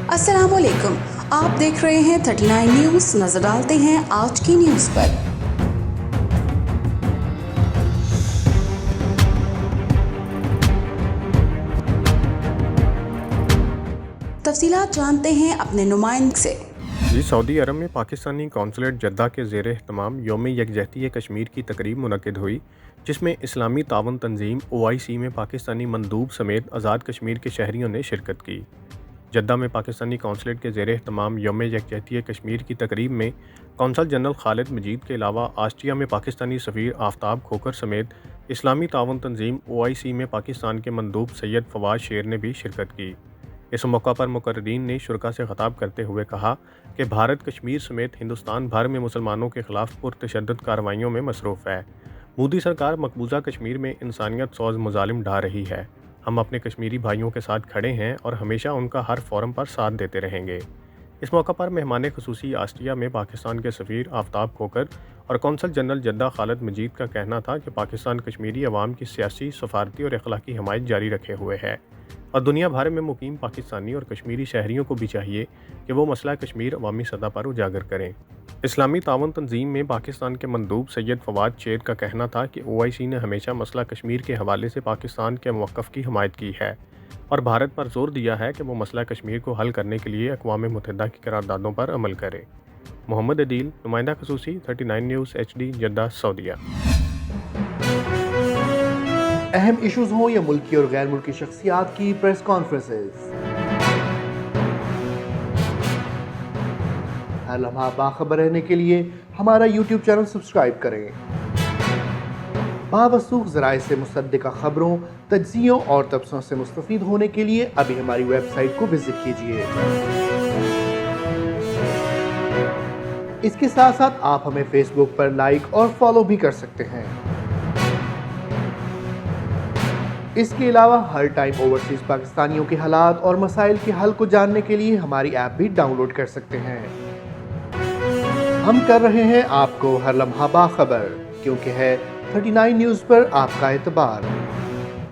अस्सलाम वालेकुम, आप देख रहे हैं 39 न्यूज़। नजर डालते हैं आज की न्यूज़ पर। तफसीलात जानते हैं अपने नुमाइंदे से। जी, सऊदी अरब में पाकिस्तानी कौंसलेट जद्दा के ज़ेर एहतमाम यौम यकजहती कश्मीर की तकरीब मुनक़िद हुई, जिसमें इस्लामी तावन तंजीम OIC में पाकिस्तानी मंदूब समेत आज़ाद कश्मीर के शहरियों ने शिरकत की। जद्दा में पाकिस्तानी कौंसलेट के ज़ेर एहतमाम यौम यकजहती कश्मीर की तकरीब में कौंसल जनरल खालिद मजीद के अलावा आस्ट्रिया में पाकिस्तानी सफ़ीर आफ्ताब खोकर समेत इस्लामी तावन तंजीम OIC में पाकिस्तान के मंदूब सैयद फवाद शेर ने भी शिरकत की। इस मौका पर मुकर्रीन ने शुरा से ख़ताब करते हुए कहा कि भारत कश्मीर समेत हिंदुस्तान भर में मुसलमानों के ख़िलाफ़ पुरतशद्दुद कार्रवाइयों में मसरूफ़ है। मोदी सरकार मकबूजा कश्मीर में इंसानियत सौज़ मुजालिम ढा रही है। हम अपने कश्मीरी भाइयों के साथ खड़े हैं और हमेशा उनका हर फोरम पर साथ देते रहेंगे। इस मौका पर मेहमान ख़ुसूसी आस्ट्रिया में पाकिस्तान के सफ़ीर आफ्ताब खोकर और कौंसल जनरल जद्दा खालिद मजीद का कहना था कि पाकिस्तान कश्मीरी अवाम की सियासी, सफारती और अखलाकी हमायत जारी रखे हुए है और दुनिया भर में मुकीम पाकिस्तानी और कश्मीरी शहरियों को भी चाहिए कि वो मसला कश्मीर अवामी सतह पर उजागर करें। इस्लामी तावन तंजीम में पाकिस्तान के मंदूब सैयद फवाद शेर का कहना था कि OIC ने हमेशा मसला कश्मीर के हवाले से पाकिस्तान के मौक़िफ़ की हिमायत की है और भारत पर जोर दिया है कि वो मसला कश्मीर को हल करने के लिए अक़वाम मुत्तहिदा की करारदादों पर अमल करे। मोहम्मद अदील, नुमाइंदा ख़ुसूसी, 39 न्यूज़ HD, जद्दा, सऊदीया। अहम इश्यूज़ हों या मुल्की और गैर मुल्की शख्सियात की प्रेस कॉन्फ्रेंसेस, हर लम्हा बाखबर रहने के लिए हमारा YouTube चैनल सब्सक्राइब करें। बावसूख ज़राए से मुसद्दिक़ा ख़बरों, तज्ज़ियों और तबसरों से मुस्तफ़ीद होने के लिए अभी हमारी वेबसाइट को विज़िट कीजिए। इसके साथ साथ आप हमें फेसबुक पर लाइक और फॉलो भी कर सकते हैं। इसके अलावा हर टाइम ओवरसीज़ पाकिस्तानियों के हालात और मसाइल के हल को जानने के लिए हमारी ऐप भी डाउनलोड कर सकते हैं। हम कर रहे हैं आपको हर लम्हा बाखबर, क्योंकि है 39 न्यूज़ पर आपका एतबार।